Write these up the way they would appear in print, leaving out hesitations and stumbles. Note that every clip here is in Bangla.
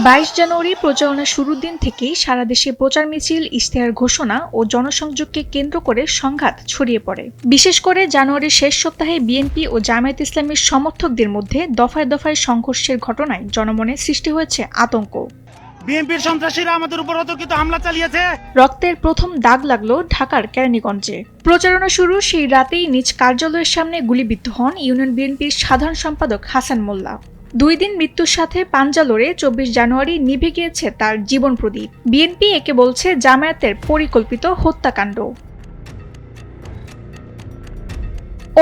২২ জানুয়ারি প্রচারণা শুরুর দিন থেকেই সারা দেশে প্রচার মিছিল, ইশতেহার ঘোষণা ও জনসংযোগকে কেন্দ্র করে সংঘাত ছড়িয়ে পড়ে। বিশেষ করে জানুয়ারির শেষ সপ্তাহে বিএনপি ও জামায়াত ইসলামীর সমর্থকদের মধ্যে দফায় দফায় সংঘর্ষের ঘটনায় জনমনে সৃষ্টি হয়েছে আতঙ্ক। বিএনপির সন্ত্রাসীরা আমাদের উপর অতর্কিত হামলা চালিয়েছে। রক্তের প্রথম দাগ লাগলো ঢাকার কেরানীগঞ্জে। প্রচারণা শুরু সেই রাতেই নিজ কার্যালয়ের সামনে গুলিবিদ্ধ হন ইউনিয়ন বিএনপির সাধারণ সম্পাদক হাসান মোল্লা। 2 দিন মৃত্যুর সাথে পাঞ্জা লড়ে 24 জানুয়ারি নিভে গিয়েছে তার জীবন প্রদীপ। বিএনপি একে বলছে জামায়াতের পরিকল্পিত হত্যাকাণ্ড।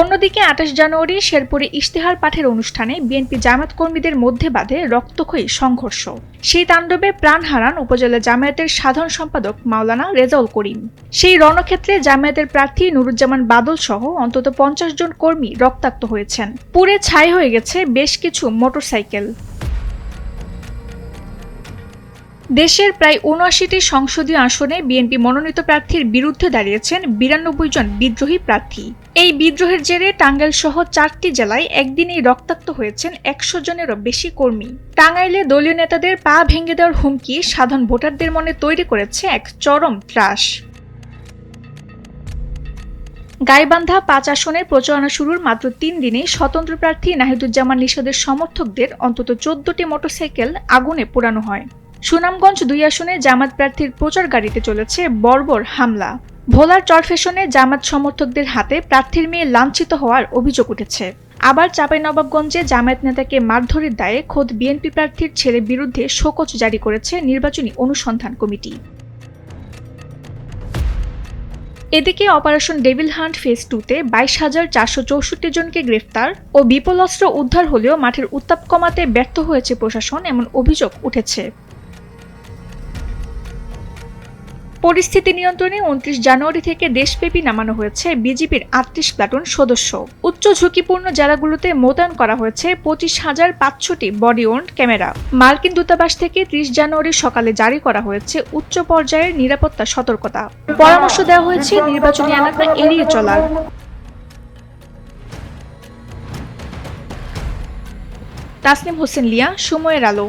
অন্যদিকে 28 জানুয়ারি শেরপুরে ইশতেহার পাঠের অনুষ্ঠানে বিএনপি জামায়াত কর্মীদের মধ্যে বাধে রক্তক্ষয়ী সংঘর্ষ। সেই তাণ্ডবে প্রাণ হারান উপজেলা জামায়াতের সাধারণ সম্পাদক মাওলানা রেজাউল করিম। সেই রণক্ষেত্রে জামায়াতের প্রার্থী নুরুজ্জামান বাদল সহ অন্তত 50 জন কর্মী রক্তাক্ত হয়েছেন। পুড়ে ছাই হয়ে গেছে বেশ কিছু মোটরসাইকেল। দেশের প্রায় ৭৯টি সংসদীয় আসনে বিএনপি মনোনীত প্রার্থীর বিরুদ্ধে দাঁড়িয়েছেন 92 জন বিদ্রোহী প্রার্থী। এই বিদ্রোহের জেরে টাঙ্গাইল সহ 4টি জেলায় একদিনেই রক্তাক্ত হয়েছেন 100 জনেরও বেশি কর্মী। টাঙ্গাইলে দলীয় নেতাদের পা ভেঙে দেওয়ার হুমকি সাধারণ ভোটারদের মনে তৈরি করেছে এক চরম ত্রাস। গাইবান্ধা 5 আসনের প্রচারণা শুরুর মাত্র 3 দিনে স্বতন্ত্র প্রার্থী নাহিদুজ্জামান নিশাদের সমর্থকদের অন্তত 14টি মোটরসাইকেল আগুনে পোড়ানো হয়। সুনামগঞ্জ 2 আসনে জামাত প্রার্থীর প্রচার গাড়িতে চলেছে বর্বর হামলা। ভোলার চরফ্যাশনে জামাত সমর্থকদের হাতে প্রার্থীর মেয়ে লাঞ্ছিত হওয়ার অভিযোগ উঠেছে। আবার চাঁপাইনবাবগঞ্জে জামায়াত নেতাকে মারধরের দায়ে খোদ বিএনপি প্রার্থীর ছেলের বিরুদ্ধে শোকজ জারি করেছে নির্বাচনী অনুসন্ধান কমিটি। এদিকে অপারেশন ডেভিল হান্ট ফেজ 2-তে 22,464 জনকে গ্রেফতার ও বিপুল অস্ত্র উদ্ধার হলেও মাঠের উত্তাপ কমাতে ব্যর্থ হয়েছে প্রশাসন, এমন অভিযোগ উঠেছে। পরিস্থিতি নিয়ন্ত্রণে 29 জানুয়ারি থেকে দেশব্যাপী নামানো হয়েছে বিজিবির 38 প্লাটুন সদস্য। উচ্চ ঝুঁকিপূর্ণ জেলাগুলোতে মোতায়েন করা হয়েছে 25,500টি বডি ওর্ন ক্যামেরা। মার্কিন দূতাবাস থেকে 30 জানুয়ারি সকালে জারি করা হয়েছে উচ্চ পর্যায়ের নিরাপত্তা সতর্কতা। পরামর্শ দেওয়া হয়েছে নির্বাচনী এলাকা এড়িয়ে চলার। তাসনিম হোসেন লিয়া, সময়ের আলো।